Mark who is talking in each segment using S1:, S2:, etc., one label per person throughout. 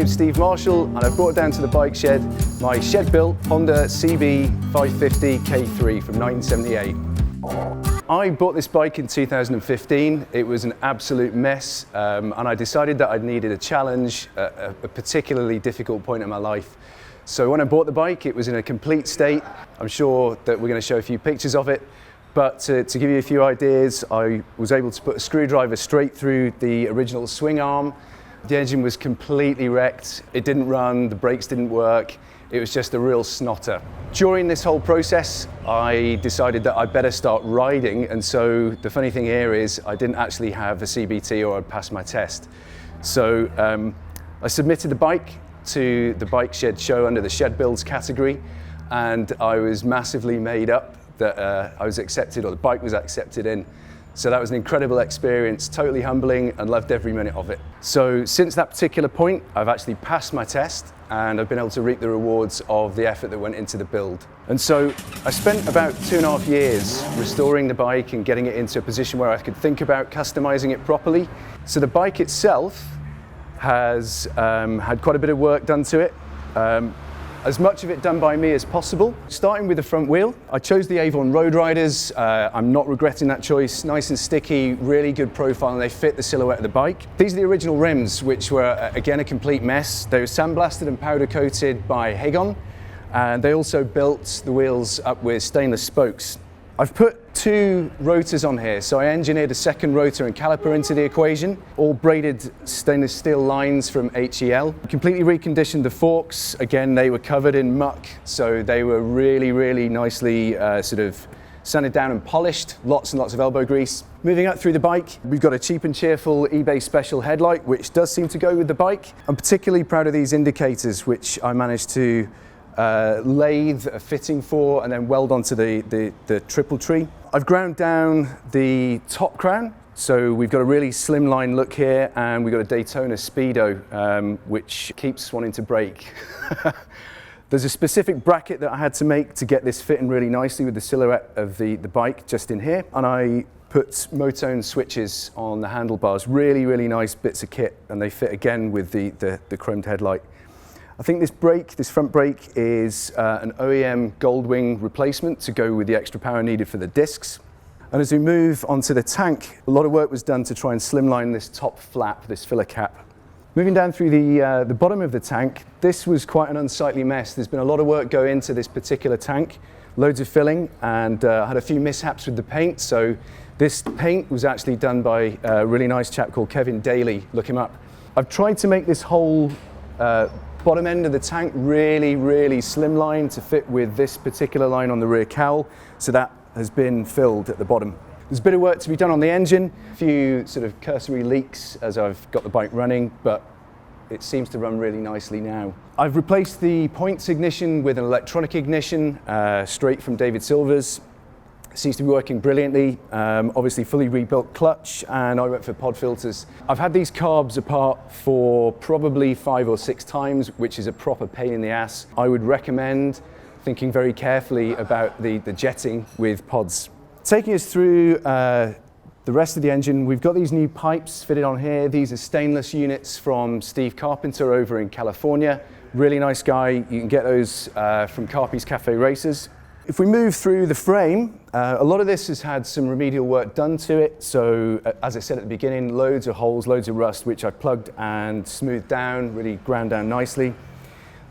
S1: name's Steve Marshall and I've brought down to the bike shed my shed-built Honda CB550 K3 from 1978. I bought this bike in 2015. It was an absolute mess and I decided that I needed a challenge at a particularly difficult point in my life. So when I bought the bike, it was in a complete state. I'm sure that we're going to show a few pictures of it. But to give you a few ideas, I was able to put a screwdriver straight through the original swing arm. The engine was completely wrecked. It didn't run, the brakes didn't work. It was just a real snotter. During this whole process, I decided that I'd better start riding. And so the funny thing here is I didn't actually have a CBT or I'd passed my test. So I submitted the bike to the bike shed show under the shed builds category. And I was massively made up that I was accepted, or the bike was accepted in. So that was an incredible experience, totally humbling, and loved every minute of it. So since that particular point, I've actually passed my test and I've been able to reap the rewards of the effort that went into the build. And so I spent about 2.5 years restoring the bike and getting it into a position where I could think about customizing it properly. So the bike itself has had quite a bit of work done to it. As much of it done by me as possible. Starting with the front wheel, I chose the Avon Road Riders. I'm not regretting that choice. Nice and sticky, really good profile, and they fit the silhouette of the bike. These are the original rims, which were, again, a complete mess. They were sandblasted and powder coated by Hegon, and they also built the wheels up with stainless spokes. I've put 2 rotors on here, so I engineered a second rotor and caliper into the equation, all braided stainless steel lines from HEL. Completely reconditioned the forks. Again, they were covered in muck, so they were really nicely sort of sanded down and polished. Lots and lots of elbow grease. Moving up through the bike, we've got a cheap and cheerful eBay special headlight, which does seem to go with the bike. I'm particularly proud of these indicators, which I managed to lathe a fitting for and then weld onto the triple tree. I've ground down the top crown, so we've got a really slimline look here, and we've got a Daytona Speedo, which keeps wanting to break. There's a specific bracket that I had to make to get this fitting really nicely with the silhouette of the bike just in here, and I put Motone switches on the handlebars, really nice bits of kit, and they fit again with the chromed headlight. I think this front brake is an OEM Goldwing replacement to go with the extra power needed for the discs. And as we move onto the tank, a lot of work was done to try and slimline this top flap, this filler cap. Moving down through the bottom of the tank, this was quite an unsightly mess. There's been a lot of work go into this particular tank, loads of filling, and I had a few mishaps with the paint. So this paint was actually done by a really nice chap called Kevin Daly. Look him up. I've tried to make this whole bottom end of the tank really slimline to fit with this particular line on the rear cowl, so that has been filled at the bottom. There's a bit of work to be done on the engine, a few sort of cursory leaks as I've got the bike running, but it seems to run really nicely now. I've replaced the points ignition with an electronic ignition straight from David Silver's. Seems to be working brilliantly. Obviously fully rebuilt clutch, and I went for pod filters. I've had these carbs apart for probably 5 or 6 times, which is a proper pain in the ass. I would recommend thinking very carefully about the jetting with pods. Taking us through the rest of the engine, we've got these new pipes fitted on here. These are stainless units from Steve Carpenter over in California. Really nice guy. You can get those from Carpy's Café Racers. If we move through the frame, a lot of this has had some remedial work done to it. So as I said at the beginning, loads of holes, loads of rust, which I plugged and smoothed down, really ground down nicely.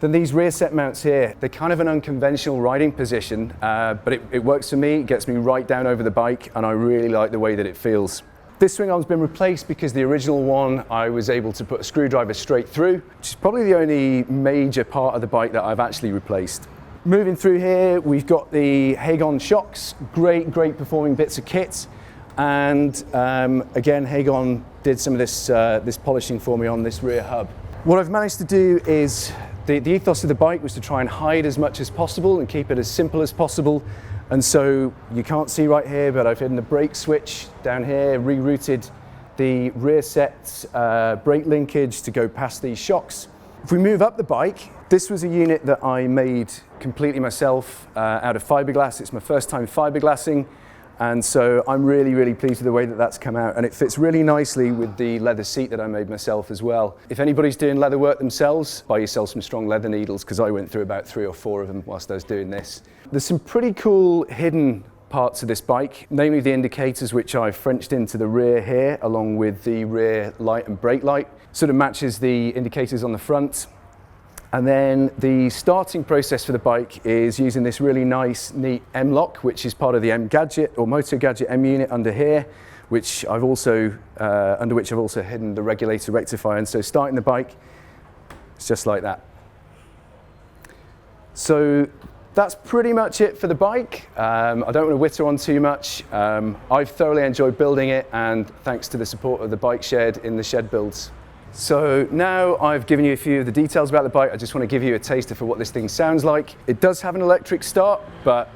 S1: Then these rear set mounts here, they're kind of an unconventional riding position, but it works for me. It gets me right down over the bike, and I really like the way that it feels. This swing arm's been replaced because the original one, I was able to put a screwdriver straight through, which is probably the only major part of the bike that I've actually replaced. Moving through here, we've got the Hegon shocks, great performing bits of kit. And again, Hegon did some of this polishing for me on this rear hub. What I've managed to do is, the ethos of the bike was to try and hide as much as possible and keep it as simple as possible. And so you can't see right here, but I've hidden the brake switch down here, rerouted the rear set brake linkage to go past these shocks. If we move up the bike, this was a unit that I made completely myself out of fibreglass. It's my first time fiberglassing, And so I'm really, really pleased with the way that that's come out, and it fits really nicely with the leather seat that I made myself as well. If anybody's doing leather work themselves, buy yourself some strong leather needles, because I went through about 3 or 4 of them whilst I was doing this. There's some pretty cool hidden parts of this bike, namely the indicators, which I've Frenched into the rear here, along with the rear light and brake light. Sort of matches the indicators on the front. And then the starting process for the bike is using this really nice, neat M-lock, which is part of the M-Gadget or Moto Gadget M-unit under here, which I've also, under which I've also hidden the regulator rectifier. And so starting the bike, it's just like that. So that's pretty much it for the bike. I don't want to witter on too much. I've thoroughly enjoyed building it, and thanks to the support of the bike shed in the shed builds. So now I've given you a few of the details about the bike, I just want to give you a taster for what this thing sounds like. It does have an electric start, but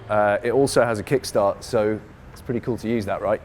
S1: it also has a kickstart, so it's pretty cool to use that, right?